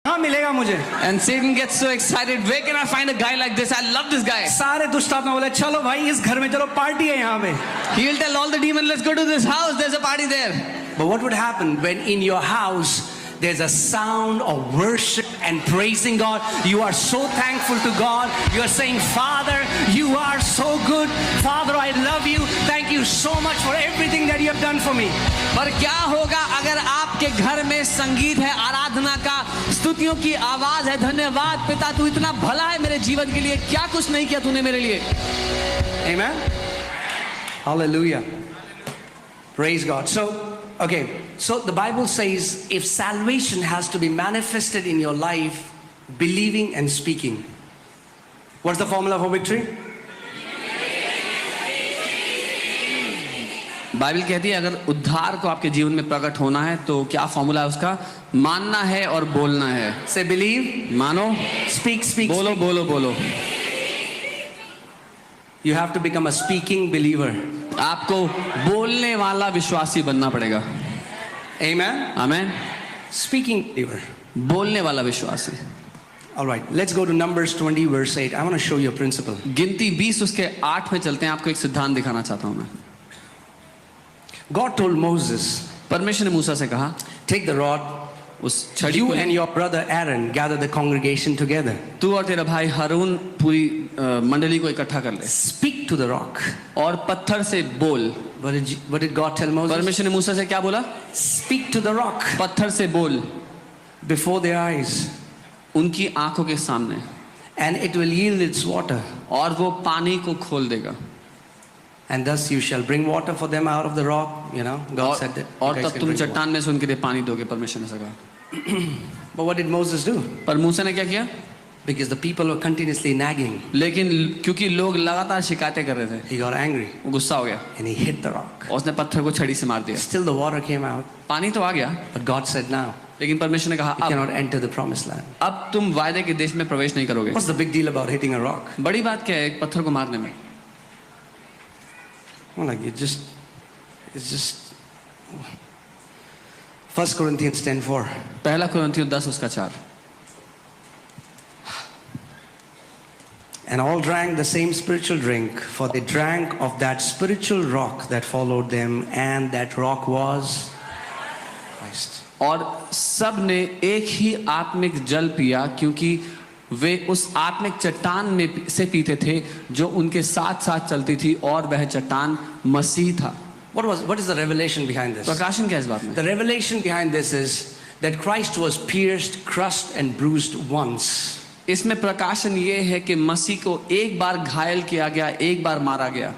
हाँ मिलेगा मुझे। And Satan gets so excited. Where can I find a guy like this? I love this guy. सारे दुष्ट आत्मा बोले चलो भाई इस घर में चलो पार्टी है यहाँ पे। He will tell all the demons, let's go to this house. There's a party there. But what would happen when in your house there's a sound of worship and praising God? You are so thankful to God. You are saying, Father, you are so good. Father, I love you. Thank you so much for everything that you have done for me. पर क्या होगा अगर आपके घर में संगीत है, आराधना का, स्तुतियों की आवाज है, धन्यवाद पिता तू इतना भला है मेरे जीवन के लिए, क्या कुछ नहीं किया तूने मेरे लिए। Amen. Hallelujah. Praise God. So the Bible says if salvation has to be manifested in your life, believing and speaking. What's the formula for victory? Bible कहती है अगर उद्धार को आपके जीवन में प्रकट होना है तो क्या फॉर्मूला है उसका? मानना है और बोलना है। Say believe, मानो, speak, बोलो speak. बोलो बोलो। You have to become a speaking believer. आपको बोलने वाला विश्वासी बनना पड़ेगा। Amen. आमेन। Speaking believer. बोलने वाला विश्वासी। All right, let's go to Numbers 20 verse 8. I want to show you a principle. गिनती 20 उसके 8 में चलते हैं, आपको एक सिद्धांत दिखाना चाहता हूं मैं। God told Moses, परमेश्वर ने मूसा से कहा, take the rod, उस छड़ी you को and your brother Aaron gather the congregation together. तू और तेरा भाई हारून पूरी मंडली को इकट्ठा कर ले Speak to the rock. और पत्थर से बोल। What did God tell Moses? परमेश्वर ने मूसा से क्या बोला? Speak to the rock पत्थर से बोल before their eyes, उनकी आंखों के सामने, and it will yield its water. और वो पानी को खोल देगा। And thus you shall bring water for them out of the rock. You know, God said that. और You guys तब can तुम drink water. चट्टान में से उनके लिए पानी दोगे, परमेश्वर ने कहा। But what did Moses do? पर मूसा ने क्या किया? Because the people were continuously nagging, लेकिन क्योंकि लोग लगातार शिकायतें कर रहे थे, he got angry वो गुस्सा हो गया and he hit the rock. और उसने पत्थर को छड़ी से मार दिया। Still the water came out, पानी तो आ गया, but God said, now लेकिन परमेश्वर ने कहा you अब cannot enter the promised land. अब तुम वायदे के देश में प्रवेश नहीं करोगे। What's the big deal about hitting a rock? बड़ी बात क्या है एक पत्थर को मारने में? Well, like it's just 1 Corinthians 10:4. पहला कुरिन्थियों 10 उसका 4। And all drank the same spiritual drink, for they drank of that spiritual rock that followed them, and that rock was Christ. और सब ने एक ही आत्मिक जल पिया क्योंकि वे उस आत्मिक चट्टान में से पीते थे जो उनके साथ साथ चलती थी और वह चट्टान मसीह था। What is the revelation behind this? प्रकाशन क्या है इस बात में? The revelation behind this is that Christ was pierced, crushed, and bruised once. इसमें प्रकाशन ये है कि मसीह को एक बार घायल किया गया, एक बार मारा गया।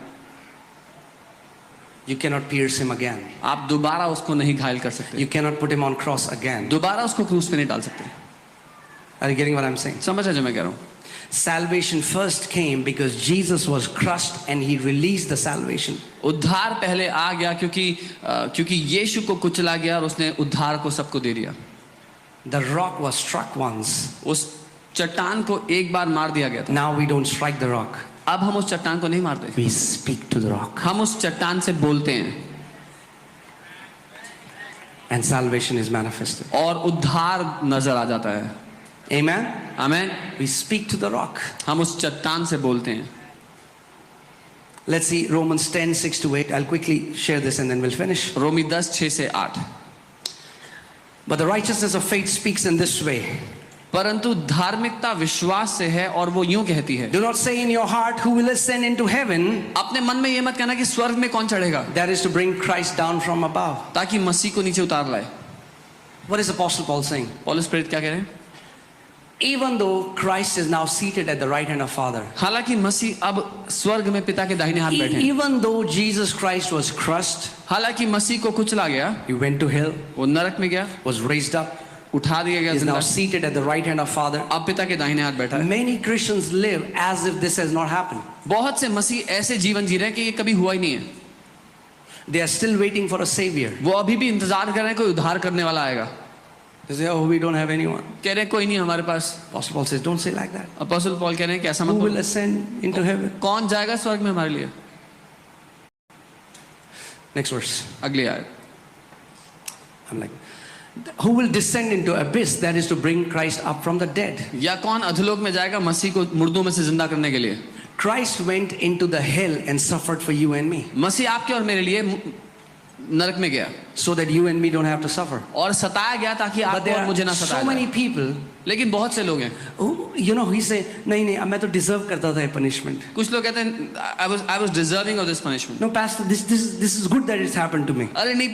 You cannot pierce him again. आप दोबारा उसको नहीं घायल कर सकते, You cannot put him on cross again. दोबारा उसको क्रूस पे नहीं डाल सकते। Are you getting what I'm saying? समझ रहे जो मैं कह रहा हूँ? Salvation first came because Jesus was crushed and he released the salvation. उद्धार पहले आ गया क्योंकि यीशु को कुचला गया और उसने उद्धार को सबको दे दिया। The rock was struck once. उस चट्टान को एक बार मार दिया गया था। Now we don't strike the rock. अब हम उस चट्टान को नहीं मारते, We speak to the rock. हम उस चट्टान से बोलते हैं And salvation is manifested. और उद्धार नजर आ जाता है। Amen? Amen. We speak to the rock. हम उस चट्टान से बोलते हैं। Let's see Romans 10:6-8. I'll quickly share this and then we'll finish. रोमी 10:6 से 8। But the righteousness of faith speaks in this way. परंतु धार्मिकता विश्वास से है और वो यूं कहती है, Do not say in your heart who will ascend into heaven. अपने मन में ये मत कहना कि स्वर्ग में कौन चढ़ेगा, That is to bring Christ down from above. ताकि मसीह को नीचे उतार लाए। What is Apostle Paul saying? पौलुस प्रेरित क्या कह रहे हैं? Even though Christ is now seated at the right hand of Father. हालांकि मसीह अब स्वर्ग में पिता के दाहिने हाथ बैठे हैं, Even though Jesus Christ was crushed, हालांकि मसीह को कुचला गया, he went to hell, वो नरक में गया, was raised up, उठा दिया गया, is now जिंदा, seated at the right hand of Father. अब पिता के दाहिने हाथ बैठा है। Many Christians live as if this has not happened. बहुत से मसीह ऐसे जीवन जी रहे हैं कि ये कभी हुआ ही नहीं है। They are still waiting for a savior. वो अभी भी इंतजार कर रहे हैं कोई उद्धार करने वाला आएगा। They say, oh, we don't have anyone. कह रहे हैं कोई नहीं हमारे पास। Apostle Paul says, don't say like that. Apostle Paul कह रहे हैं कि ऐसा Who मत will बोलो। ascend into heaven? कौन जाएगा स्वर्ग में हमारे लिए? Next verse. अगली आयत। I'm like, Who will descend into abyss? That is to bring Christ up from the dead. या कौन अधोलोक में जाएगा मसीह को मुर्दों में से जिंदा करने के लिए? Christ went into the hell and suffered for you and me, मसीह आपके और मेरे लिए नरक में गया so that you and me don't have to suffer. और सताया गया ताकि But आपको there और मुझे ना are so सताया many जाए। people लेकिन बहुत से लोग हैं, who, he say, नहीं, मैं तो deserve करता था ये punishment. कुछ लोग कहते हैं I was deserving of this punishment. No, pastor, this is good that it's happened to me. अरे नहीं